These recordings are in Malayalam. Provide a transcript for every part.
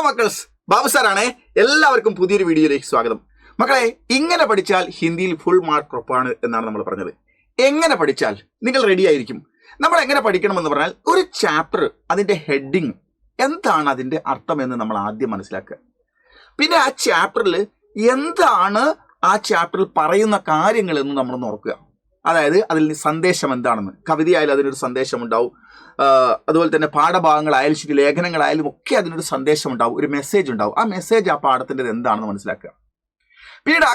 മക്കൾസ്, ബാബു സാറാണേ. എല്ലാവർക്കും പുതിയൊരു വീഡിയോയിലേക്ക് സ്വാഗതം. മക്കളെ, ഇങ്ങനെ പഠിച്ചാൽ ഹിന്ദിയിൽ ഫുൾ മാർക്ക് ഉറപ്പാണ് എന്നാണ് നമ്മൾ പറഞ്ഞത്. എങ്ങനെ പഠിച്ചാൽ നിങ്ങൾ റെഡി ആയിരിക്കും? നമ്മൾ എങ്ങനെ പഠിക്കണമെന്ന് പറഞ്ഞാൽ, ഒരു ചാപ്റ്റർ അതിന്റെ ഹെഡിങ് എന്താണ്, അതിന്റെ അർത്ഥം എന്ന് നമ്മൾ ആദ്യം മനസ്സിലാക്കുക. പിന്നെ ആ ചാപ്റ്ററിൽ എന്താണ് ആ ചാപ്റ്ററിൽ പറയുന്ന കാര്യങ്ങൾ എന്ന് നമ്മളൊന്ന് ഓർക്കുക. അതായത് അതിൽ സന്ദേശം എന്താണെന്ന്. കവിതയായാലും അതിനൊരു സന്ദേശം ഉണ്ടാവും, അതുപോലെ തന്നെ പാഠഭാഗങ്ങളായാലും ശരി, ലേഖനങ്ങളായാലും ഒക്കെ അതിനൊരു സന്ദേശം ഉണ്ടാവും, ഒരു മെസ്സേജ് ഉണ്ടാവും. ആ മെസ്സേജ് ആ പാഠത്തിൻ്റെ എന്താണെന്ന് മനസ്സിലാക്കുക. പിന്നീട്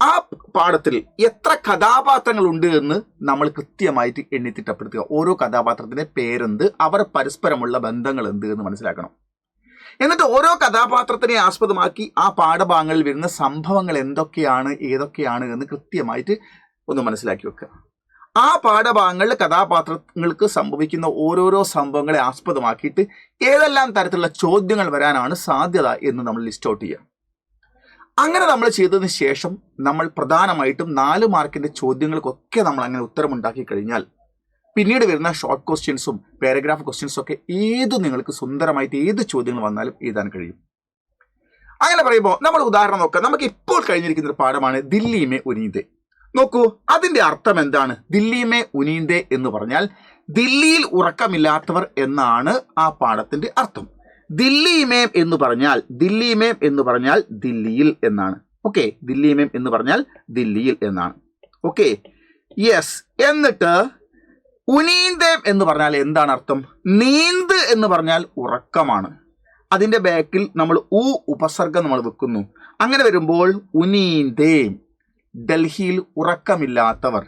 ആ പാഠത്തിൽ എത്ര കഥാപാത്രങ്ങൾ ഉണ്ട് എന്ന് നമ്മൾ കൃത്യമായിട്ട് എണ്ണിത്തിട്ടപ്പെടുത്തുക. ഓരോ കഥാപാത്രത്തിന്റെ പേരെന്ത്, അവർ പരസ്പരമുള്ള ബന്ധങ്ങൾ എന്ത് എന്ന് മനസ്സിലാക്കണം. എന്നിട്ട് ഓരോ കഥാപാത്രത്തിനെ ആസ്പദമാക്കി ആ പാഠഭാഗങ്ങളിൽ വരുന്ന സംഭവങ്ങൾ എന്തൊക്കെയാണ്, ഏതൊക്കെയാണ് എന്ന് കൃത്യമായിട്ട് ഒന്ന് മനസ്സിലാക്കി വെക്കുക. ആ പാഠഭാഗങ്ങളിൽ കഥാപാത്രങ്ങൾക്ക് സംഭവിക്കുന്ന ഓരോരോ സംഭവങ്ങളെ ആസ്പദമാക്കിയിട്ട് ഏതെല്ലാം തരത്തിലുള്ള ചോദ്യങ്ങൾ വരാനാണ് സാധ്യത എന്ന് നമ്മൾ ലിസ്റ്റ് ഔട്ട് ചെയ്യുക. അങ്ങനെ നമ്മൾ ചെയ്തതിന് ശേഷം നമ്മൾ പ്രധാനമായിട്ടും 4 മാർക്കിന്റെ ചോദ്യങ്ങൾക്കൊക്കെ നമ്മൾ അങ്ങനെ ഉത്തരമുണ്ടാക്കി കഴിഞ്ഞാൽ പിന്നീട് വരുന്ന ഷോർട്ട് ക്വസ്റ്റ്യൻസും പാരഗ്രാഫ് ക്വസ്റ്റ്യൻസും ഒക്കെ നിങ്ങൾക്ക് സുന്ദരമായിട്ട് ഏത് ചോദ്യങ്ങൾ വന്നാലും എഴുതാൻ കഴിയും. അങ്ങനെ പറയുമ്പോൾ നമ്മൾ ഉദാഹരണം നോക്കാം. നമുക്ക് ഇപ്പോൾ കഴിഞ്ഞിരിക്കുന്ന ഒരു പാഠമാണ് ദില്ലി മേ ഉനീന്ദേ. നോക്കൂ, അതിന്റെ അർത്ഥം എന്താണ്? ദില്ലി മേ ഉനീന്ദേ എന്ന് പറഞ്ഞാൽ ദില്ലിയിൽ ഉറക്കമില്ലാത്തവർ എന്നാണ് ആ പാഠത്തിന്റെ അർത്ഥം. ദില്ലി മേം എന്ന് പറഞ്ഞാൽ ദില്ലിയിൽ എന്നാണ്. ഓക്കെ, ദില്ലി മേം എന്ന് പറഞ്ഞാൽ ദില്ലിയിൽ എന്നാണ്. Okay, yes. എന്നിട്ട് ഉനീന്ദേം എന്ന് പറഞ്ഞാൽ എന്താണ് അർത്ഥം? നീന്ത് എന്ന് പറഞ്ഞാൽ ഉറക്കമാണ്. അതിന്റെ ബാക്കിൽ നമ്മൾ ഉപസർഗം നമ്മൾ വെക്കുന്നു. അങ്ങനെ വരുമ്പോൾ ഉനീന്ദേം, ഡൽഹിയിൽ ഉറക്കമില്ലാത്തവർ.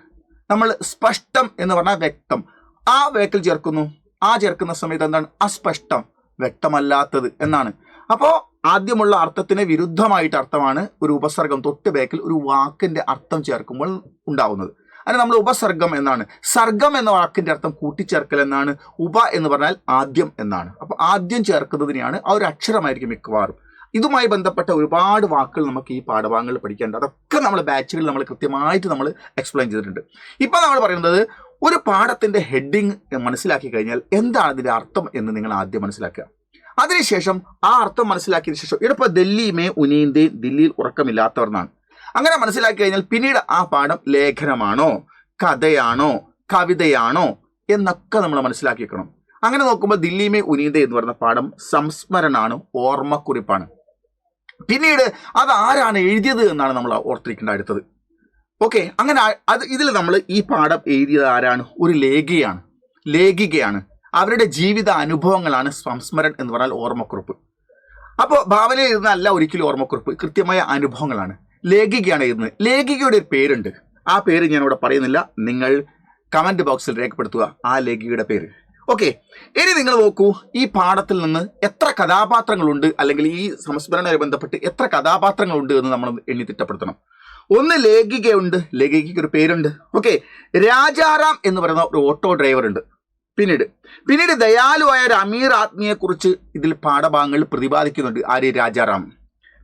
നമ്മൾ സ്പഷ്ടം എന്ന് പറഞ്ഞാൽ വ്യക്തം, ആ വേക്കിൽ ചേർക്കുന്നു. ആ ചേർക്കുന്ന സമയത്ത് എന്താണ്? അസ്പഷ്ടം, വ്യക്തമല്ലാത്തത് എന്നാണ്. അപ്പോൾ ആദ്യമുള്ള അർത്ഥത്തിന് വിരുദ്ധമായിട്ട് അർത്ഥമാണ് ഒരു ഉപസർഗം തൊട്ട് ബേക്കിൽ ഒരു വാക്കിന്റെ അർത്ഥം ചേർക്കുമ്പോൾ ഉണ്ടാവുന്നത്. അതിന് നമ്മൾ ഉപസർഗം എന്നാണ്. സർഗം എന്ന വാക്കിന്റെ അർത്ഥം കൂട്ടിച്ചേർക്കൽ എന്നാണ്. ഉപ എന്ന് പറഞ്ഞാൽ ആദ്യം എന്നാണ്. അപ്പോൾ ആദ്യം ചേർക്കുന്നതിനെയാണ് ആ ഒരു അക്ഷരമായിരിക്കും മിക്കവാറും. ഇതുമായി ബന്ധപ്പെട്ട ഒരുപാട് വാക്കുകൾ നമുക്ക് ഈ പാഠഭാഗങ്ങളിൽ പഠിക്കേണ്ടത്. അതൊക്കെ നമ്മൾ ബാച്ചുകളിൽ നമ്മൾ കൃത്യമായിട്ട് നമ്മൾ എക്സ്പ്ലെയിൻ ചെയ്തിട്ടുണ്ട്. ഇപ്പം നമ്മൾ പറയുന്നത് ഒരു പാഠത്തിന്റെ ഹെഡിങ് മനസ്സിലാക്കി കഴിഞ്ഞാൽ എന്താണ് അതിന്റെ അർത്ഥം എന്ന് നിങ്ങൾ ആദ്യം മനസ്സിലാക്കുക. അതിനുശേഷം ആ അർത്ഥം മനസ്സിലാക്കിയതിനു ശേഷം ഇപ്പോൾ ദില്ലി മേ ഉനീന്ദേ, ദില്ലിയിൽ ഉറക്കമില്ലാത്തവർ എന്നാണ്. അങ്ങനെ മനസ്സിലാക്കി കഴിഞ്ഞാൽ പിന്നീട് ആ പാഠം ലേഖനമാണോ, കഥയാണോ, കവിതയാണോ എന്നൊക്കെ നമ്മൾ മനസ്സിലാക്കിക്കണം. അങ്ങനെ നോക്കുമ്പോൾ ദില്ലി മേ ഉനീന്ദേ എന്ന് പറയുന്ന പാഠം സംസ്മരണാണ്, ഓർമ്മക്കുറിപ്പാണ്. പിന്നീട് അത് ആരാണ് എഴുതിയത് എന്നാണ് നമ്മൾ ഓർത്തിരിക്കേണ്ട അടുത്തത്. ഓക്കെ, അങ്ങനെ ഇതിൽ നമ്മൾ ഈ പാഠം എഴുതിയത് ആരാണ്? ഒരു ലേഖികയാണ്. അവരുടെ ജീവിത അനുഭവങ്ങളാണ് സംസ്മരൺ എന്ന് പറഞ്ഞാൽ ഓർമ്മക്കുറിപ്പ്. അപ്പോൾ ഭാവന എഴുതുന്നതല്ല ഒരിക്കലും ഓർമ്മക്കുറിപ്പ്, കൃത്യമായ അനുഭവങ്ങളാണ്. ലേഖികയാണ് എഴുതുന്നത്. ലേഖികയുടെ ഒരു പേരുണ്ട്. ആ പേര് ഞാൻ ഇവിടെ പറയുന്നില്ല, നിങ്ങൾ കമന്റ് ബോക്സിൽ രേഖപ്പെടുത്തുക ആ ലേഖികയുടെ പേര്. ഓക്കെ, ഇനി നിങ്ങൾ നോക്കൂ, ഈ പാഠത്തിൽ നിന്ന് എത്ര കഥാപാത്രങ്ങളുണ്ട്, അല്ലെങ്കിൽ ഈ സംസ്മരണവുമായി ബന്ധപ്പെട്ട് എത്ര കഥാപാത്രങ്ങളുണ്ട് എന്ന് നമ്മൾ എണ്ണിത്തിട്ടപ്പെടുത്തണം. ഒന്ന് ലേഖികയുണ്ട്, ലേഖികയ്ക്ക് ഒരു പേരുണ്ട്. ഓക്കെ, രാജാറാം എന്ന് പറയുന്ന ഒരു ഓട്ടോ ഡ്രൈവർ ഉണ്ട്. പിന്നീട് ദയാലുവായ ഒരു അമീർ ആത്മിയെ കുറിച്ച് ഇതിൽ പാഠഭാഗങ്ങളിൽ പ്രതിപാദിക്കുന്നുണ്ട്. ആര്? രാജാറാം.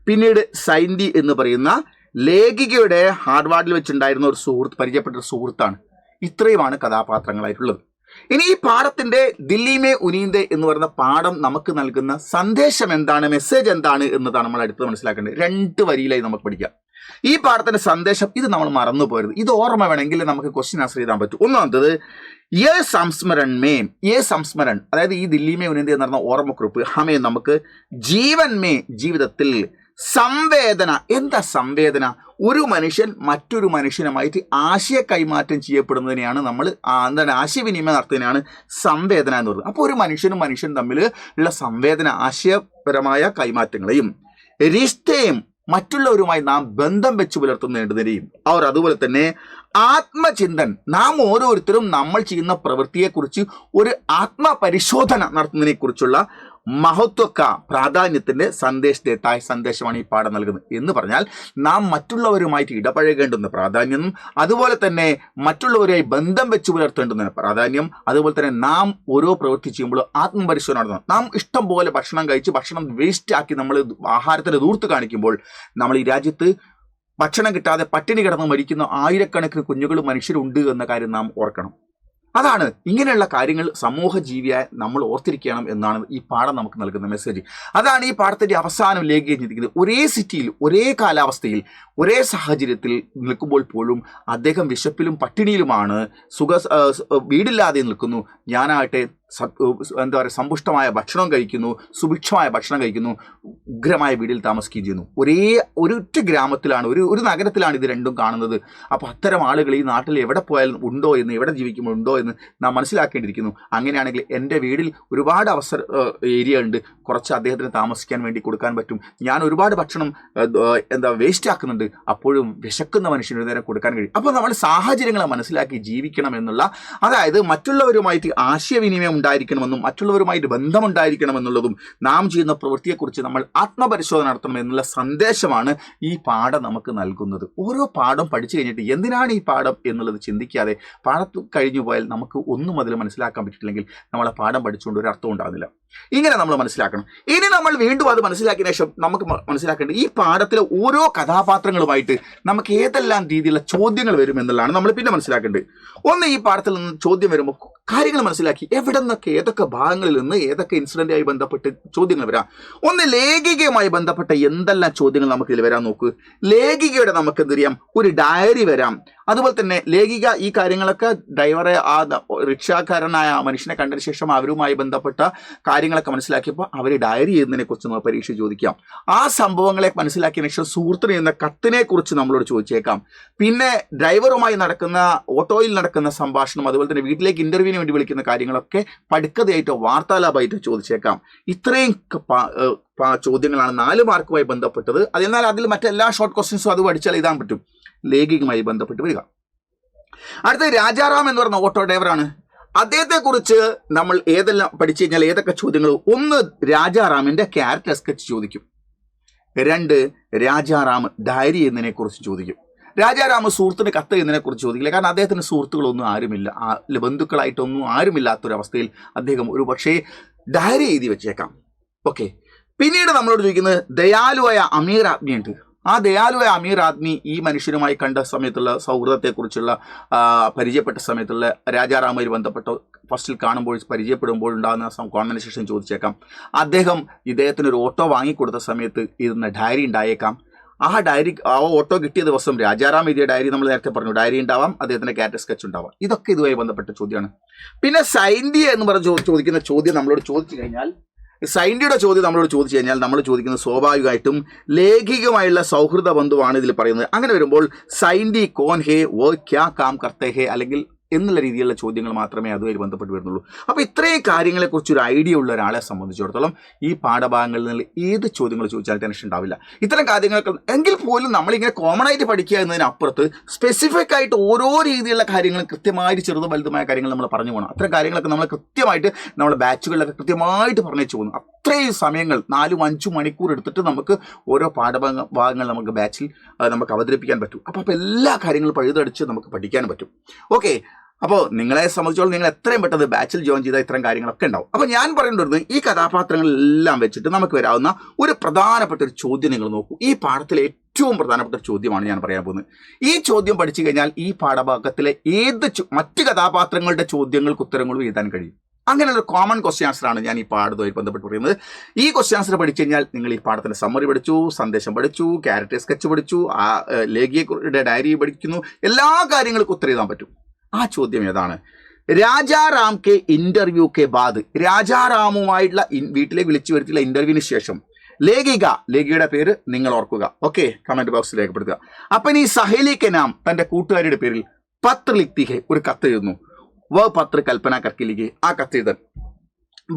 പിന്നീട് സൈന്തി എന്ന് പറയുന്ന ലേഖികയുടെ ഹാർവാർഡിൽ വെച്ചുണ്ടായിരുന്ന ഒരു സുഹൃത്ത്, പരിചയപ്പെട്ട ഒരു സുഹൃത്താണ്. ഇത്രയുമാണ് കഥാപാത്രങ്ങളായിട്ടുള്ളത്. ഇനി ഈ പാഠത്തിന്റെ ദില്ലി മേ ഉനീന്ദേ എന്ന് പറയുന്ന പാഠം നമുക്ക് നൽകുന്ന സന്ദേശം എന്താണ്, മെസ്സേജ് എന്താണ് എന്നതാണ് നമ്മൾ അടുത്ത് മനസ്സിലാക്കേണ്ടത്. 2 വരിയിലായി നമുക്ക് പഠിക്കാം. ഈ പാഠത്തിന്റെ സന്ദേശം ഇത് നമ്മൾ മറന്നു പോരുത്. ഇത് ഓർമ്മ വേണമെങ്കിൽ നമുക്ക് ക്വസ്റ്റ്യൻ ആൻസർ ചെയ്താൻ പറ്റും. ഒന്നാമത്തത് യേ സംസ്മരൺ, അതായത് ഈ ദില്ലി മേ ഉനീന്ദേ എന്ന് പറഞ്ഞ ഓർമ്മക്കുറിപ്പ് ഹമേ നമുക്ക് ജീവൻ മേ, ജീവിതത്തിൽ, സംവേദന. എന്താ സംവേദന? ഒരു മനുഷ്യൻ മറ്റൊരു മനുഷ്യനുമായിട്ട് ആശയ കൈമാറ്റം ചെയ്യപ്പെടുന്നതിനെയാണ് നമ്മൾ ആശയവിനിമയം നടത്തുന്നതിനാണ് സംവേദന എന്ന് പറയുന്നത്. അപ്പോൾ ഒരു മനുഷ്യനും തമ്മിൽ ഉള്ള സംവേദന, ആശയപരമായ കൈമാറ്റങ്ങളെയും റിഷ്തയും മറ്റുള്ളവരുമായി നാം ബന്ധം വെച്ച് പുലർത്തുന്നതിനെയും അവർ അതുപോലെ തന്നെ ആത്മചിന്തൻ, നാം ഓരോരുത്തരും നമ്മൾ ചെയ്യുന്ന പ്രവൃത്തിയെക്കുറിച്ച് ഒരു ആത്മപരിശോധന നടത്തുന്നതിനെ കുറിച്ചുള്ള മഹത്വക്ക, പ്രാധാന്യത്തിന്റെ സന്ദേശമാണ് ഈ പാഠം നൽകുന്നത്. എന്ന് പറഞ്ഞാൽ നാം മറ്റുള്ളവരുമായിട്ട് ഇടപഴകേണ്ടുന്ന പ്രാധാന്യം, അതുപോലെ തന്നെ മറ്റുള്ളവരുമായി ബന്ധം വെച്ച് പുലർത്തേണ്ടുന്ന പ്രാധാന്യം, അതുപോലെ തന്നെ നാം ഓരോ പ്രവൃത്തി ചെയ്യുമ്പോൾ ആത്മപരിശോധന നടത്തണം. നാം ഇഷ്ടം പോലെ ഭക്ഷണം കഴിച്ച് ഭക്ഷണം വേസ്റ്റ് ആക്കി നമ്മൾ ആഹാരത്തിന് ദൂർത്ത് കാണിക്കുമ്പോൾ നമ്മൾ ഈ രാജ്യത്ത് ഭക്ഷണം കിട്ടാതെ പട്ടിണി കിടന്ന് മരിക്കുന്ന ആയിരക്കണക്കിന് കുഞ്ഞുങ്ങളും മനുഷ്യരുണ്ട് എന്ന കാര്യം നാം ഓർക്കണം. അതാണ് ഇങ്ങനെയുള്ള കാര്യങ്ങൾ സമൂഹ ജീവിയായ നമ്മൾ ഓർത്തിരിക്കണം എന്നാണ് ഈ പാഠം നമുക്ക് നൽകുന്ന മെസ്സേജ്. അതാണ് ഈ പാഠത്തിന്റെ അവസാനം ലേഖിക്കുന്നത്. ഒരേ സിറ്റിയിൽ, ഒരേ കാലാവസ്ഥയിൽ, ഒരേ സാഹചര്യത്തിൽ നിൽക്കുമ്പോൾ പോലും അദ്ദേഹം വിശപ്പിലും പട്ടിണിയിലുമാണ്, വീടില്ലാതെ നിൽക്കുന്നു. ഞാനാകട്ടെ എന്താ പറയുക, സമ്പുഷ്ടമായ ഭക്ഷണം കഴിക്കുന്നു, സുഭിക്ഷമായ ഭക്ഷണം കഴിക്കുന്നു, ഉഗ്രമായ വീട്ടിൽ താമസിക്കുകയും ചെയ്യുന്നു. ഒരൊറ്റ ഗ്രാമത്തിലാണ്, ഒരു നഗരത്തിലാണ് ഇത് രണ്ടും കാണുന്നത്. അപ്പോൾ അത്തരം ആളുകൾ ഈ നാട്ടിൽ എവിടെ പോയാലും ഉണ്ടോ എന്ന്, എവിടെ ജീവിക്കുമ്പോൾ ഉണ്ടോ എന്ന് നാം മനസ്സിലാക്കേണ്ടിയിരിക്കുന്നു. അങ്ങനെയാണെങ്കിൽ എൻ്റെ വീട്ടിൽ ഒരുപാട് ഏരിയ ഉണ്ട്, കുറച്ച് അദ്ദേഹത്തിന് താമസിക്കാൻ വേണ്ടി കൊടുക്കാൻ പറ്റും. ഞാൻ ഒരുപാട് ഭക്ഷണം വേസ്റ്റ് ആക്കുന്നുണ്ട്, അപ്പോഴും വിശക്കുന്ന മനുഷ്യന് നേരം കൊടുക്കാൻ കഴിയും. അപ്പോൾ നമ്മൾ സാഹചര്യങ്ങളെ മനസ്സിലാക്കി ജീവിക്കണം എന്നുള്ള, അതായത് മറ്റുള്ളവരുമായിട്ട് ആശയവിനിമയം ഉണ്ടായിരിക്കണമെന്നും മറ്റുള്ളവരുമായിട്ട് ബന്ധമുണ്ടായിരിക്കണമെന്നുള്ളതും നാം ചെയ്യുന്ന പ്രവൃത്തിയെക്കുറിച്ച് നമ്മൾ ആത്മപരിശോധന നടത്തണം എന്നുള്ള സന്ദേശമാണ് ഈ പാഠം നമുക്ക് നൽകുന്നത്. ഓരോ പാഠം പഠിച്ചു കഴിഞ്ഞിട്ട് എന്തിനാണ് ഈ പാഠം എന്നുള്ളത് ചിന്തിക്കാതെ പാഠത്ത് കഴിഞ്ഞു പോയാൽ നമുക്ക് ഒന്നും അതിൽ മനസ്സിലാക്കാൻ പറ്റിയിട്ടില്ലെങ്കിൽ നമ്മളെ പാഠം പഠിച്ചുകൊണ്ട് ഒരു അർത്ഥം ഉണ്ടാകുന്നില്ല. ഇങ്ങനെ നമ്മൾ മനസ്സിലാക്കണം. ഇനി നമ്മൾ വീണ്ടും അത് മനസ്സിലാക്കിയ ശേഷം നമുക്ക് മനസ്സിലാക്കേണ്ടത് ഈ പാഠത്തിലെ ഓരോ കഥാപാത്രങ്ങളുമായിട്ട് നമുക്ക് ഏതെല്ലാം രീതിയിലുള്ള ചോദ്യങ്ങൾ വരും എന്നുള്ളതാണ് നമ്മൾ പിന്നെ മനസ്സിലാക്കേണ്ടത്. ഒന്ന്, ഈ പാഠത്തിൽ നിന്ന് ചോദ്യം വരുമ്പോൾ കാര്യങ്ങൾ മനസ്സിലാക്കി എവിടെ നിന്നൊക്കെ, ഏതൊക്കെ ഭാഗങ്ങളിൽ നിന്ന്, ഏതൊക്കെ ഇൻസിഡന്റുമായി ബന്ധപ്പെട്ട് ചോദ്യങ്ങൾ വരാം. ഒന്ന്, ലേഖികയുമായി ബന്ധപ്പെട്ട എന്തെല്ലാം ചോദ്യങ്ങൾ നമുക്ക് ഇതിൽ വരാൻ നോക്ക്. ലേഖികയുടെ നമുക്ക് എന്ത് ചെയ്യാം, ഒരു ഡയറി വരാം. അതുപോലെ തന്നെ ലേഖിക ഈ കാര്യങ്ങളൊക്കെ ഡ്രൈവറെ, ആ റിക്ഷാക്കാരനായ മനുഷ്യനെ കണ്ടതിന് ശേഷം അവരുമായി ബന്ധപ്പെട്ട കാര്യങ്ങളൊക്കെ മനസ്സിലാക്കിയപ്പോൾ അവർ ഡയറി ചെയ്യുന്നതിനെ കുറിച്ച് നമുക്ക് പരീക്ഷ ചോദിക്കാം. ആ സംഭവങ്ങളെ മനസ്സിലാക്കിയ ശേഷം സുഹൃത്തിന് എന്ന കത്തിനെ കുറിച്ച് നമ്മളോട് ചോദിച്ചേക്കാം. പിന്നെ ഡ്രൈവറുമായി നടക്കുന്ന, ഓട്ടോയിൽ നടക്കുന്ന സംഭാഷണം, അതുപോലെ തന്നെ വീട്ടിലേക്ക് ഇന്റർവ്യൂവിന് വേണ്ടി വിളിക്കുന്ന കാര്യങ്ങളൊക്കെ പടുക്കതയായിട്ടോ വാർത്താലാപമായിട്ടോ ചോദിച്ചേക്കാം. ഇത്രയും ചോദ്യങ്ങളാണ് 4 മാർക്കുമായി ബന്ധപ്പെട്ടത്. എന്നാൽ അതിൽ മറ്റെല്ലാ ഷോർട്ട് ക്വസ്റ്റ്യൻസും അത് പഠിച്ചാൽ എഴുതാൻ പറ്റും. ലേഖികയുമായി ബന്ധപ്പെട്ട് വരിക. അടുത്ത രാജാറാം എന്ന് പറയുന്ന ഓട്ടോ ഡ്രൈവറാണ്. അദ്ദേഹത്തെ കുറിച്ച് നമ്മൾ ഏതെല്ലാം പഠിച്ചു കഴിഞ്ഞാൽ ഏതൊക്കെ ചോദ്യങ്ങൾ, ഒന്ന്, രാജാറാമിന്റെ ക്യാരക്ടർ സ്കെച്ച് ചോദിക്കും. 2, രാജാറാം ഡയറി എന്നതിനെ കുറിച്ച് ചോദിക്കും. രാജാറാം സുഹൃത്തിന് കത്ത് എന്നതിനെ കുറിച്ച് ചോദിക്കില്ല, കാരണം അദ്ദേഹത്തിന് സുഹൃത്തുക്കളൊന്നും ആരുമില്ല, ബന്ധുക്കളായിട്ടൊന്നും ആരുമില്ലാത്തൊരവസ്ഥയിൽ അദ്ദേഹം ഒരു പക്ഷേ ഡയറി എഴുതി വെച്ചേക്കാം. ഓക്കെ. പിന്നീട് നമ്മളോട് ചോദിക്കുന്നത് ദയാലുവായ അമീർ ആദ്മിയുണ്ട്. ആ ദയാലുവായ അമീർ ആദ്മി ഈ മനുഷ്യരുമായി കണ്ട സമയത്തുള്ള സൗഹൃദത്തെക്കുറിച്ചുള്ള, പരിചയപ്പെട്ട സമയത്തുള്ള, രാജാറാമുമായി ബന്ധപ്പെട്ട ഫസ്റ്റിൽ കാണുമ്പോൾ പരിചയപ്പെടുമ്പോൾ ഉണ്ടാകുന്ന കോൺവെർസേഷൻ ചോദിച്ചേക്കാം. ഇദ്ദേഹത്തിന് ഒരു ഓട്ടോ വാങ്ങിക്കൊടുത്ത സമയത്ത് ഇരുന്ന ഡയറി ഉണ്ടായേക്കാം. ആ ഓട്ടോ കിട്ടിയ ദിവസം രാജാറാം എഴുതിയ ഡയറി നമ്മൾ നേരത്തെ പറഞ്ഞു, ഡയറി ഉണ്ടാവാം, അദ്ദേഹത്തിന്റെ ക്യാരക്ടർ സ്കെച്ച് ഉണ്ടാവാം. ഇതൊക്കെ ഇതുമായി ബന്ധപ്പെട്ട ചോദ്യമാണ്. പിന്നെ സൈൻഡി എന്ന് പറഞ്ഞ് ചോദിക്കുന്ന ചോദ്യം നമ്മളോട് ചോദിച്ചു കഴിഞ്ഞാൽ, സൈൻഡിയുടെ ചോദ്യം നമ്മളോട് ചോദിച്ചു കഴിഞ്ഞാൽ നമ്മൾ ചോദിക്കുന്നത് സ്വാഭാവികമായിട്ടും ലേഖികമായുള്ള സൗഹൃദ ബന്ധുവാണ് ഇതിൽ പറയുന്നത്. അങ്ങനെ വരുമ്പോൾ സൈൻഡി കോൻ ഹേ, വോ ക്യാ കാം കർത്തേ ഹേ, അല്ലെങ്കിൽ എന്നുള്ള രീതിയിലുള്ള ചോദ്യങ്ങൾ മാത്രമേ അതുമായി ബന്ധപ്പെട്ട് വരുന്നുള്ളൂ. അപ്പോൾ ഇത്രയും കാര്യങ്ങളെക്കുറിച്ച് ഒരു ഐഡിയ ഉള്ള ഒരാളെ സംബന്ധിച്ചിടത്തോളം ഈ പാഠഭാഗങ്ങളിൽ നിന്ന് ഏത് ചോദ്യങ്ങൾ ചോദിച്ചാൽ ടെൻഷൻ ഉണ്ടാവില്ല. ഇത്തരം കാര്യങ്ങളൊക്കെ എങ്കിൽ പോലും നമ്മളിങ്ങനെ കോമൺ ആയിട്ട് പഠിക്കുക എന്നതിനപ്പുറത്ത് സ്പെസിഫിക് ആയിട്ട് ഓരോ രീതിയിലുള്ള കാര്യങ്ങളും കൃത്യമായിട്ട് ചെറുതും വലുതുമായ കാര്യങ്ങൾ നമ്മൾ പറഞ്ഞു പോകണം. അത്തരം കാര്യങ്ങളൊക്കെ നമ്മൾ കൃത്യമായിട്ട് നമ്മുടെ ബാച്ചുകളിലൊക്കെ കൃത്യമായിട്ട് പറഞ്ഞു പോകുന്നു. അത്രയും സമയങ്ങൾ 4-5 മണിക്കൂർ എടുത്തിട്ട് നമുക്ക് ഓരോ പാഠഭാഗങ്ങൾ നമുക്ക് ബാച്ചിൽ നമുക്ക് അവതരിപ്പിക്കാൻ പറ്റും. അപ്പോൾ എല്ലാ കാര്യങ്ങളും പഴുതടിച്ച് നമുക്ക് പഠിക്കാൻ പറ്റും. ഓക്കെ. അപ്പോൾ നിങ്ങളെ സംബന്ധിച്ചോളം നിങ്ങൾ എത്രയും പെട്ടെന്ന് ബാച്ചിൽ ജോയിൻ ചെയ്താൽ ഇത്തരം കാര്യങ്ങളൊക്കെ ഉണ്ടാവും. അപ്പോൾ ഞാൻ പറയേണ്ടത് ഈ കഥാപാത്രങ്ങളെല്ലാം വെച്ചിട്ട് നമുക്ക് വരാവുന്ന ഒരു പ്രധാനപ്പെട്ട ഒരു ചോദ്യം നിങ്ങൾ നോക്കൂ. ഈ പാഠത്തിലെ ഏറ്റവും പ്രധാനപ്പെട്ട ഒരു ചോദ്യമാണ് ഞാൻ പറയാൻ പോകുന്നത്. ഈ ചോദ്യം പഠിച്ചു കഴിഞ്ഞാൽ ഈ പാഠഭാഗത്തിലെ മറ്റ് കഥാപാത്രങ്ങളുടെ ചോദ്യങ്ങൾക്ക് ഉത്തരങ്ങളും എഴുതാൻ കഴിയും. അങ്ങനെയുള്ള കോമൺ ക്വസ്റ്റ്യൻ ആൻസറാണ് ഞാൻ ഈ പാഠവുമായി ബന്ധപ്പെട്ട് പറയുന്നത്. ഈ ക്വസ്റ്റ്യൻ ആൻസർ പഠിച്ചു കഴിഞ്ഞാൽ നിങ്ങൾ ഈ പാഠത്തിന്റെ സമ്മറി പഠിച്ചു, സന്ദേശം പഠിച്ചു, ക്യാരക്ടർ സ്കെച്ച് പഠിച്ചു, ആ ലേഖികയുടെ ഡയറി പഠിക്കുന്നു, എല്ലാ കാര്യങ്ങൾക്കും ഉത്തരം എഴുതാൻ പറ്റും. ആ ചോദ്യം ഏതാണ്? രാജാറാം കെ ഇന്റർവ്യൂ കെ ബാദ്, രാജാറാമുമായിട്ടുള്ള വീട്ടിലേക്ക് വിളിച്ചു വരുത്തിയുള്ള ഇന്റർവ്യൂവിന് ശേഷം ലേഖികയുടെ പേര് നിങ്ങൾ ഓർക്കുക. ഓക്കെ, കമന്റ് ബോക്സിൽ രേഖപ്പെടുത്തുക. അപ്പം ഈ സഹേലി കെ നാം, തന്റെ കൂട്ടുകാരിയുടെ പേരിൽ പത്ര ലിഖ്തി ഹെ, ഒരു കത്ത് എഴുതുന്നു. വ പത്ര കൽപ്പന കർക്കി ലിഖി, ആ കത്ത് എഴുതാൻ,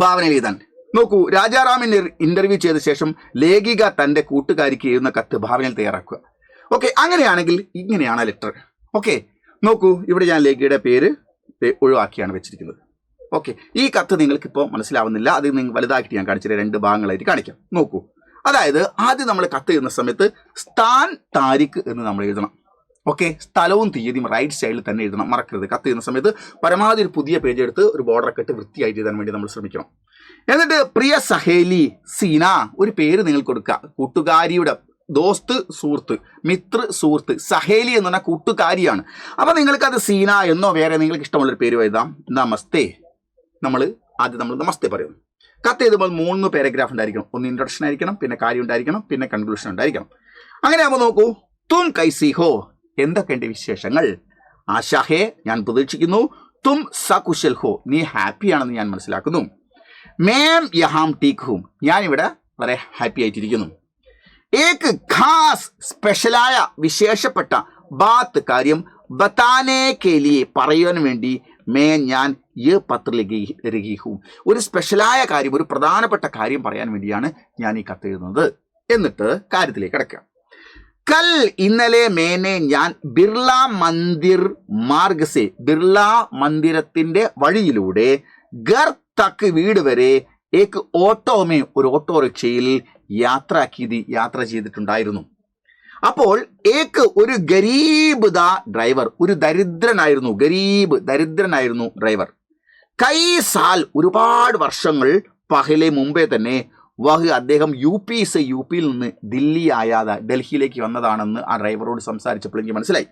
ഭാവന എഴുതാൻ. നോക്കൂ, രാജാറാമിനെ ഇന്റർവ്യൂ ചെയ്ത ശേഷം ലേഖിക തന്റെ കൂട്ടുകാരിക്ക് എഴുതുന്ന കത്ത് ഭാവനയിൽ തയ്യാറാക്കുക. ഓക്കെ, അങ്ങനെയാണെങ്കിൽ ഇങ്ങനെയാണ് ലെറ്റർ. ഓക്കെ, നോക്കൂ, ഇവിടെ ഞാൻ ലേഖിയുടെ പേര് ഒഴിവാക്കിയാണ് വെച്ചിരിക്കുന്നത്. ഓക്കെ, ഈ കത്ത് നിങ്ങൾക്ക് ഇപ്പോൾ മനസ്സിലാവുന്നില്ല, അത് നിങ്ങൾ വലുതാക്കിയിട്ട് ഞാൻ കാണിച്ചിട്ട് 2 ഭാഗങ്ങളായിട്ട് കാണിക്കാം. നോക്കൂ, അതായത് ആദ്യം നമ്മൾ കത്ത് എഴുതുന്ന സമയത്ത് സ്ഥാൻ താരിഖ് എന്ന് നമ്മൾ എഴുതണം. ഓക്കെ, സ്ഥലവും തീയതിയും റൈറ്റ് സൈഡിൽ തന്നെ എഴുതണം, മറക്കരുത്. കത്ത് ചെയ്യുന്ന സമയത്ത് പരമാവധി ഒരു പുതിയ പേജ് എടുത്ത് ഒരു ബോർഡറൊക്കെ ഇട്ട് വൃത്തിയായിട്ട് എഴുതാൻ വേണ്ടി നമ്മൾ ശ്രമിക്കണം. എന്നിട്ട് പ്രിയ സഹേലി സീന, ഒരു പേര് നിങ്ങൾ കൊടുക്കുക. കൂട്ടുകാരിയുടെ ദോസ്ത് സുഹൃത്ത്, മിത്ര സുഹൃത്ത്, സഹേലി എന്ന് പറഞ്ഞാൽ കൂട്ടുകാരിയാണ്. അപ്പം നിങ്ങൾക്കത് സീന എന്നോ വേറെ നിങ്ങൾക്ക് ഇഷ്ടമുള്ളൊരു പേര് എഴുതാം. നമസ്തേ. നമ്മൾ നമസ്തേ പറയുന്നു. കത്ത് എഴുതുമ്പോൾ 3 പാരഗ്രാഫ് ഉണ്ടായിരിക്കണം. ഒന്ന് ഇൻട്രൊഡക്ഷൻ ആയിരിക്കണം, പിന്നെ കാര്യം ഉണ്ടായിരിക്കണം, പിന്നെ കൺക്ലൂഷൻ ഉണ്ടായിരിക്കണം. അങ്ങനെ ആകുമ്പോൾ നോക്കൂ, തും കൈസി ഹോ, എന്തൊക്കെയുണ്ട് വിശേഷങ്ങൾ? ആശാ ഹേ, ഞാൻ പ്രതീക്ഷിക്കുന്നു. തും സകുശൽ ഹോ, നീ ഹാപ്പിയാണെന്ന് ഞാൻ മനസ്സിലാക്കുന്നു. മേം യഹാം ടീക് ഹൂം, ഞാനിവിടെ വളരെ ഹാപ്പി ആയിട്ടിരിക്കുന്നു. ഏക് ഖാസ്, സ്പെഷ്യലായ വിശേഷപ്പെട്ട ബാത്ത്, കാര്യം ബത്താനെ കേലിയെ, പറയാൻ വേണ്ടി ഞാൻ യേ പത്ര രഹി ഹൂം, ഒരു സ്പെഷ്യലായ കാര്യം, ഒരു പ്രധാനപ്പെട്ട കാര്യം പറയാൻ വേണ്ടിയാണ് ഞാൻ ഈ കത്ത് എഴുതുന്നത്. എന്നിട്ട് കാര്യത്തിലേക്ക് കിടക്കുക. കൽ, ഇന്നലെ ഞാൻ ബിർള മന്ദിർ മാർഗസെ, ബിർള മന്ദിരത്തിന്റെ വഴിയിലൂടെ ഗർ തക്ക്, വീട് വരെ ഏക് ഓട്ടോമേ, ഒരു ഓട്ടോറിക്ഷയിൽ യാത്ര ചെയ്തിട്ടുണ്ടായിരുന്നു. അപ്പോൾ ഏക്ക് ഒരു ഗരീബ് ദ ഡ്രൈവർ, ഒരു ദരിദ്രനായിരുന്നു, ദരിദ്രനായിരുന്നു ഡ്രൈവർ. കൈ സാൽ, ഒരുപാട് വർഷങ്ങൾ പഹലെ, മുമ്പേ തന്നെ, വഹ്, അദ്ദേഹം യുപിയിൽ നിന്ന് ഡൽഹിയിലേക്ക് വന്നതാണെന്ന് ആ ഡ്രൈവറോട് സംസാരിച്ചപ്പോൾ എനിക്ക് മനസ്സിലായി.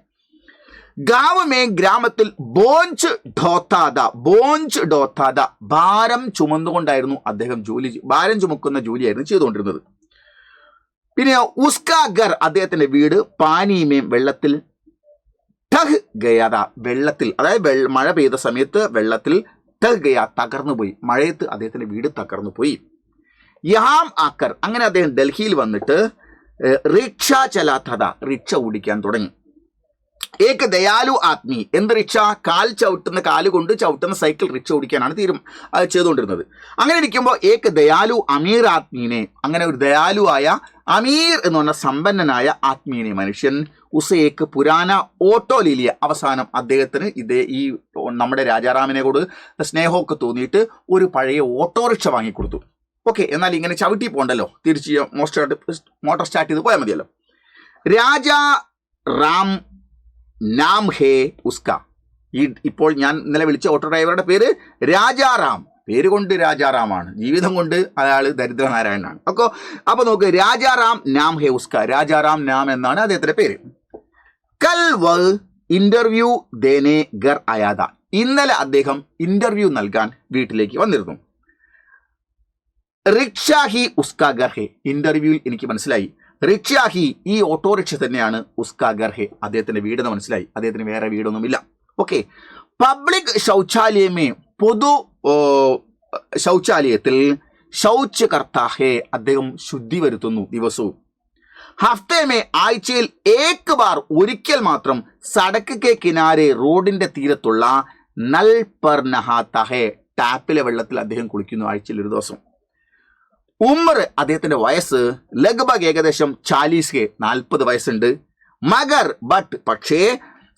ഗാവ് ഗ്രാമത്തിൽ ബോഞ്ച് ഡോത്താദ, ഭാരം ചുമന്നുകൊണ്ടായിരുന്നു അദ്ദേഹം ഭാരം ചുമക്കുന്ന ജോലിയായിരുന്നു ചെയ്തുകൊണ്ടിരുന്നത്. പിന്നെ ഉസ്കാഗർ, അദ്ദേഹത്തിന്റെ വീട്, പാനീമേം, വെള്ളത്തിൽ, ടഹ് ഗയാദ, വെള്ളത്തിൽ, അതായത് മഴ പെയ്ത സമയത്ത് വെള്ളത്തിൽ, ടഹ് ഗയാ, തകർന്നുപോയി, മഴയത്ത് അദ്ദേഹത്തിന്റെ വീട് തകർന്നു പോയി. യഹാം ആക്കർ, അങ്ങനെ അദ്ദേഹം ഡൽഹിയിൽ വന്നിട്ട് റിക്ഷ ചലാത്തത, റിക്ഷ ഓടിക്കാൻ തുടങ്ങി. ഏക ദയാലു ആത്മി, എന്ത് റിക്ഷ? കാലുകൊണ്ട് ചവിട്ടുന്ന സൈക്കിൾ റിക്ഷ ഓടിക്കാനാണ് ചെയ്തുകൊണ്ടിരുന്നത്. അങ്ങനെ ഇരിക്കുമ്പോൾ ഏക ദയാലു അമീർ ആത്മീനെ, അങ്ങനെ ഒരു ദയാലുവായ അമീർ എന്ന് പറഞ്ഞ സമ്പന്നനായ ആത്മീയനെ മനുഷ്യൻ, ഉസേക്ക് പുരാന ഓട്ടോ ലീലിയ, അവസാനം അദ്ദേഹത്തിന് ഈ നമ്മുടെ രാജാറാമിനെ കൂടെ സ്നേഹമൊക്കെ തോന്നിയിട്ട് ഒരു പഴയ ഓട്ടോറിക്ഷ വാങ്ങിക്കൊടുത്തു. ഓക്കെ, എന്നാൽ ഇങ്ങനെ ചവിട്ടി പോകണ്ടല്ലോ, തിരിച്ച് മോട്ടോർ സ്റ്റാർട്ട് ചെയ്ത് പോയാൽ മതിയല്ലോ. രാജാ റാം നാം ഹേ ഉസ്ക, ഇപ്പോൾ ഞാൻ ഇന്നലെ വിളിച്ച ഓട്ടോ ഡ്രൈവറുടെ പേര് രാജാറാം, പേര് കൊണ്ട് രാജാറാമാണ്, ജീവിതം കൊണ്ട് അയാൾ ദരിദ്രനാരായണനാണ്. അപ്പൊ നോക്ക്, രാജാറാം നാം ഹേ ഉസ്ക, രാജാറാം നാം എന്നാണ് അദ്ദേഹത്തിന്റെ പേര്. കൽ വ ഇന്റർവ്യൂ ദേനെ ഗർ ആയാദ, ഇന്നലെ അദ്ദേഹം ഇന്റർവ്യൂ നൽകാൻ വീട്ടിലേക്ക് വന്നിരുന്നു. റിക്ഷാഹി ഉസ്ക ഗർഹെ, ഇന്റർവ്യൂവിൽ എനിക്ക് മനസ്സിലായി റിക്ഷാഹി, ഈ ഓട്ടോറിക്ഷ തന്നെയാണ് ഉസ്ക ഗർഹെ, അദ്ദേഹത്തിന്റെ വീടെന്ന് മനസ്സിലായി. അദ്ദേഹത്തിന് വേറെ വീടൊന്നുമില്ല. ഓക്കെ, പബ്ലിക് ശൗചാലയമേ, പൊതു ശൗചാലയത്തിൽ, ശൗച്ച് കർത്താഹെ, അദ്ദേഹം ശുദ്ധി വരുത്തുന്നു ദിവസവും. ഹഫ്തേമേ, ആഴ്ചയിൽ ഏക് ബാർ, ഒരിക്കൽ മാത്രം, സടക്ക് കെ കിനാരെ, റോഡിന്റെ തീരത്തുള്ള, നൽ പർ നഹാത്താഹെ, ടാപ്പിലെ വെള്ളത്തിൽ അദ്ദേഹം കുളിക്കുന്നു ആഴ്ചയിൽ ഒരു ദിവസം. ഉമ്മർ, അദ്ദേഹത്തിന്റെ വയസ്സ്, ലഗ്ഭഗ് ഏകദേശം 40 വയസ്സുണ്ട്. മഗർ, പക്ഷേ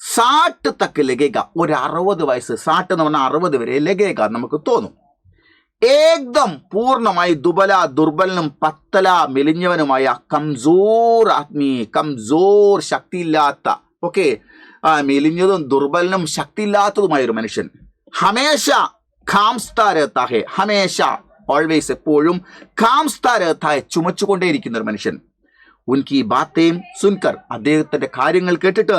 60 തക്ക് ലഗേക, ഒരു 60 വയസ്സ്, 60 എന്ന് പറഞ്ഞാൽ 60 വരെ ലഗേക നമുക്ക് തോന്നും. ഏകദം, പൂർണ്ണമായി, ദുർബലനും പത്തല, മെലിഞ്ഞവനുമായ, കംസോർ ആത്മീ, കംസോർ, ശക്തിയില്ലാത്ത, ഓക്കെ, മെലിഞ്ഞതും ദുർബലനും ശക്തിയില്ലാത്തതുമായ ഒരു മനുഷ്യൻ. ഹമേഷ ഖാംസ്താ രഹതാ ഹെ, ഹമേഷ, ഓൾവേസ്, എപ്പോഴും, ഖാംസ്താരത്തായ, ചുമച്ചുകൊണ്ടേയിരിക്കുന്ന ഒരു മനുഷ്യൻ. ഉൻകി ബാത്തേം സുൻകർ, അദ്ദേഹത്തിന്റെ കാര്യങ്ങൾ കേട്ടിട്ട്,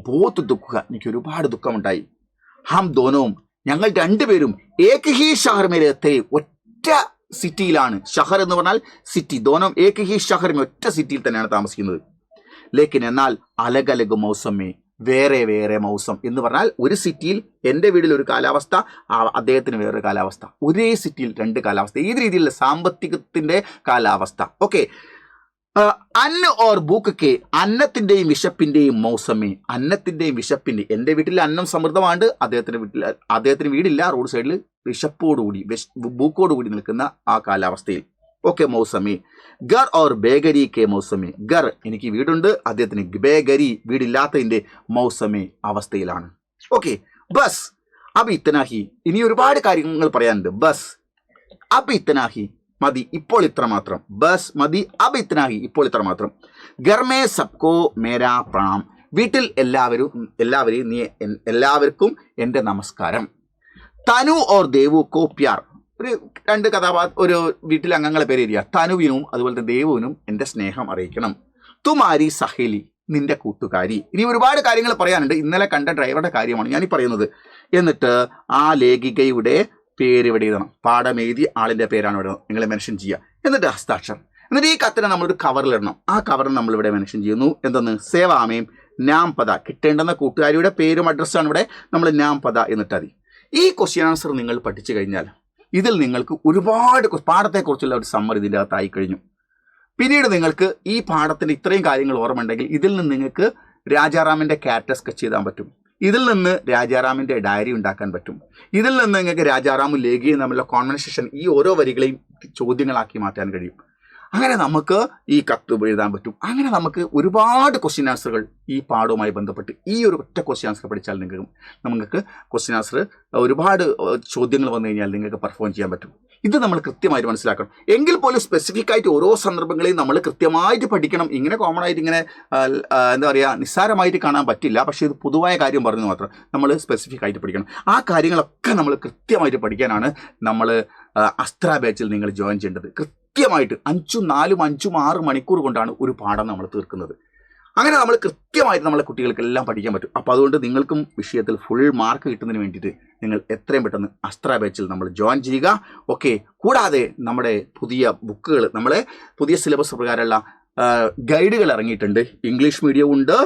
ബോത്ത് ദുഃഖ, എനിക്ക് ഒരുപാട് ദുഃഖമുണ്ടായി. ഹം ദോനവും, ഞങ്ങൾ രണ്ടുപേരും, ഏക് ഹി ഷഹർ മേരത്തെ, ഒറ്റ സിറ്റിയിലാണ്, ഷഹർ എന്ന് പറഞ്ഞാൽ സിറ്റി, ദോനം ഏക് ഹി ഷഹർ, ഒറ്റ സിറ്റിയിൽ തന്നെയാണ് താമസിക്കുന്നത്. ലേക്കിൻ, എന്നാൽ അലഗലഗ് മൗസമേ, വേറെ വേറെ മൗസം എന്ന് പറഞ്ഞാൽ, ഒരു സിറ്റിയിൽ എൻ്റെ വീട്ടിൽ ഒരു കാലാവസ്ഥ, അദ്ദേഹത്തിന് വേറൊരു കാലാവസ്ഥ, ഒരേ സിറ്റിയിൽ 2 കാലാവസ്ഥ, ഏത് രീതിയിലുള്ള സാമ്പത്തികത്തിന്റെ കാലാവസ്ഥ. ഓക്കെ, അന്ന ഓർ ബൂക്ക്, അന്നത്തിന്റെയും വിശപ്പിന്റെയും മൗസമേ, അന്നത്തിന്റെയും വിശപ്പിന്റെ, എൻ്റെ വീട്ടിൽ അന്നം സമൃദ്ധമാണ്, അദ്ദേഹത്തിന് വീടില്ല, റോഡ് സൈഡിൽ വിശപ്പോടുകൂടി, ബൂക്കോടുകൂടി നിൽക്കുന്ന ആ കാലാവസ്ഥയിൽ. ഓക്കെ, മൗസമി. ഗർ ഓർ ബേഗരി കെ മൗസമി, ഗർ, എനിക്ക് വീടുണ്ട്, അദ്ദേഹത്തിന് ബേഗരി, വീടില്ലാത്തതിന്റെ മൗസമി, അവസ്ഥയിലാണ്. ഓക്കെ, ബസ് അബ് ഇത്തനാഹി, ഇനി ഒരുപാട് കാര്യങ്ങൾ പറയാനുണ്ട്. ബസ് അബ് ഇത്തനാഹി, മതി, ഇപ്പോൾ ഇത്ര മാത്രം. ബസ് മതി, അബ് ഇത്തനാഹി, ഇപ്പോൾ ഇത്ര മാത്രം. ഗർമേ സബ്കോ മേരാ പ്രണാം, വീട്ടിൽ എല്ലാവരെയും എല്ലാവർക്കും എൻ്റെ നമസ്കാരം. തനു ഓർ ദേവു കോ പ്യാർ, ഒരു 2 ഒരു വീട്ടിലെ അംഗങ്ങളെ പേര് എഴുതിയ, തനുവിനും അതുപോലെ തന്നെ ദേവുവിനും എൻ്റെ സ്നേഹം അറിയിക്കണം. തുമാരി സഹേലി, നിന്റെ കൂട്ടുകാരി. ഇനി ഒരുപാട് കാര്യങ്ങൾ പറയാനുണ്ട്. ഇന്നലെ കണ്ട ഡ്രൈവറുടെ കാര്യമാണ് ഞാൻ ഈ പറയുന്നത്. എന്നിട്ട് ആ ലേഖികയുടെ പേര് ഇവിടെ എഴുതണം. പാഠം എഴുതി ആളിൻ്റെ പേരാണ് ഇവിടെ നിങ്ങൾ മെൻഷൻ ചെയ്യുക. എന്നിട്ട് ഹസ്താക്ഷരം. എന്നിട്ട് ഈ കത്തിനെ നമ്മളൊരു കവറിലിടണം. ആ കവറിൽ നമ്മളിവിടെ മെൻഷൻ ചെയ്യുന്നു. എന്തെന്ന്? സേവാമേം നാം പദ. കിട്ടേണ്ടുന്ന കൂട്ടുകാരിയുടെ പേരും അഡ്രസ്സാണ് ഇവിടെ. നമ്മൾ നാം പദ എന്നിട്ടാൽ മതി. ഈ ക്വസ്റ്റ്യൻ ആൻസർ നിങ്ങൾ പഠിച്ചു കഴിഞ്ഞാൽ ഇതിൽ നിങ്ങൾക്ക് ഒരുപാട് പാഠത്തെക്കുറിച്ചുള്ള ഒരു സമ്മറി ഇതിൻ്റെ അകത്തായി കഴിഞ്ഞു. പിന്നീട് നിങ്ങൾക്ക് ഈ പാഠത്തിൻ്റെ ഇത്രയും കാര്യങ്ങൾ ഓർമ്മ ഉണ്ടെങ്കിൽ ഇതിൽ നിന്ന് നിങ്ങൾക്ക് രാജാറാമിൻ്റെ ക്യാരക്ടർ സ്കെച്ച് ചെയ്താൻ പറ്റും. ഇതിൽ നിന്ന് രാജാറാമിൻ്റെ ഡയറി ഉണ്ടാക്കാൻ പറ്റും. ഇതിൽ നിന്ന് നിങ്ങൾക്ക് രാജാറാമും ലേഖയും തമ്മിലുള്ള കോൺവെർസേഷൻ ഈ ഓരോ വരികളെയും ചോദ്യങ്ങളാക്കി മാറ്റാൻ കഴിയും. അങ്ങനെ നമുക്ക് ഈ കത്ത് എഴുതാൻ പറ്റും. അങ്ങനെ നമുക്ക് ഒരുപാട് ക്വസ്റ്റ്യൻ ആൻസറുകൾ ഈ പാഠവുമായി ബന്ധപ്പെട്ട് ഈ ഒരു ഒറ്റ ക്വസ്റ്റ്യൻ ആൻസർ പഠിച്ചാൽ നിങ്ങൾക്ക് ക്വസ്റ്റ്യൻ ആൻസർ ഒരുപാട് ചോദ്യങ്ങൾ വന്നു കഴിഞ്ഞാൽ നിങ്ങൾക്ക് പെർഫോം ചെയ്യാൻ പറ്റും. ഇത് നമ്മൾ കൃത്യമായിട്ട് മനസ്സിലാക്കണം. എങ്കിൽ പോലും സ്പെസിഫിക് ആയിട്ട് ഓരോ സന്ദർഭങ്ങളെയും നമ്മൾ കൃത്യമായിട്ട് പഠിക്കണം. ഇങ്ങനെ കോമൺ ആയിട്ട് ഇങ്ങനെ എന്താ പറയുക നിസ്സാരമായിട്ട് കാണാൻ പറ്റില്ല. പക്ഷേ ഇത് പൊതുവായ കാര്യം പറഞ്ഞു മാത്രം നമ്മൾ സ്പെസിഫിക് ആയിട്ട് പഠിക്കണം. ആ കാര്യങ്ങളൊക്കെ നമ്മൾ കൃത്യമായിട്ട് പഠിക്കാനാണ് നമ്മൾ അസ്ത്ര ബാച്ചിൽ നിങ്ങൾ ജോയിൻ ചെയ്യേണ്ടത്. കൃത്യമായിട്ട് 5, 4, 5, 6 മണിക്കൂർ കൊണ്ടാണ് ഒരു പാഠം നമ്മൾ തീർക്കുന്നത്. അങ്ങനെ നമ്മൾ കൃത്യമായിട്ട് നമ്മളെ കുട്ടികൾക്കെല്ലാം പഠിക്കാൻ പറ്റും. അപ്പോൾ അതുകൊണ്ട് നിങ്ങൾക്കും വിഷയത്തിൽ ഫുൾ മാർക്ക് കിട്ടുന്നതിന് വേണ്ടിയിട്ട് നിങ്ങൾ എത്രയും പെട്ടെന്ന് അസ്ത്ര ബാച്ചിൽ നമ്മൾ ജോയിൻ ചെയ്യുക. ഓക്കെ. കൂടാതെ നമ്മുടെ പുതിയ ബുക്കുകൾ, നമ്മളെ പുതിയ സിലബസ് പ്രകാരമുള്ള ഗൈഡുകൾ ഇറങ്ങിയിട്ടുണ്ട്. ഇംഗ്ലീഷ് മീഡിയം ഉണ്ട്,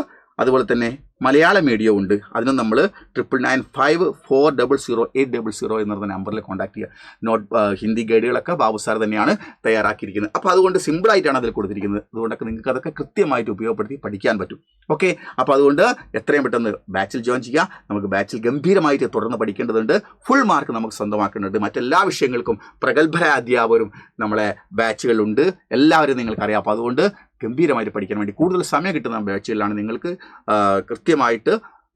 അതുപോലെ തന്നെ മലയാളം മീഡിയം ഉണ്ട്. അതിന് നമ്മൾ 9995400800 എന്ന നമ്പറിൽ കോൺടാക്ട് ചെയ്യുക. ഹിന്ദി ഗൈഡുകളൊക്കെ ബാബു സാർ തന്നെയാണ് തയ്യാറാക്കിയിരിക്കുന്നത്. അപ്പോൾ അതുകൊണ്ട് സിമ്പിളായിട്ടാണ് അതിൽ കൊടുത്തിരിക്കുന്നത്. അതുകൊണ്ടൊക്കെ നിങ്ങൾക്ക് അതൊക്കെ കൃത്യമായിട്ട് ഉപയോഗപ്പെടുത്തി പഠിക്കാൻ പറ്റും. ഓക്കെ. അപ്പോൾ അതുകൊണ്ട് എത്രയും പെട്ടെന്ന് ബാച്ചിൽ ജോയിൻ ചെയ്യുക. നമുക്ക് ബാച്ചിൽ ഗംഭീരമായിട്ട് തുടർന്ന് പഠിക്കേണ്ടതുണ്ട്. ഫുൾ മാർക്ക് നമുക്ക് സ്വന്തമാക്കേണ്ടതുണ്ട്. മറ്റെല്ലാ വിഷയങ്ങൾക്കും പ്രഗത്ഭരായ അധ്യാപകരും നമ്മളെ ബാച്ചുകളുണ്ട്. എല്ലാവരും നിങ്ങൾക്കറിയാം. അപ്പോൾ അതുകൊണ്ട് ഗംഭീരമായിട്ട് പഠിക്കാൻ വേണ്ടി കൂടുതൽ സമയം കിട്ടുന്ന ബാച്ചുകളിലാണ് നിങ്ങൾക്ക് കൃത്യമായിട്ട്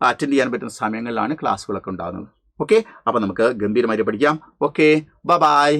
അറ്റൻഡ് ചെയ്യാൻ പറ്റുന്ന സമയങ്ങളിലാണ് ക്ലാസ്സുകളൊക്കെ ഉണ്ടാകുന്നത്. ഓക്കെ. അപ്പോൾ നമുക്ക് ഗംഭീരമായിട്ട് പഠിക്കാം. ഓക്കെ. ബൈ.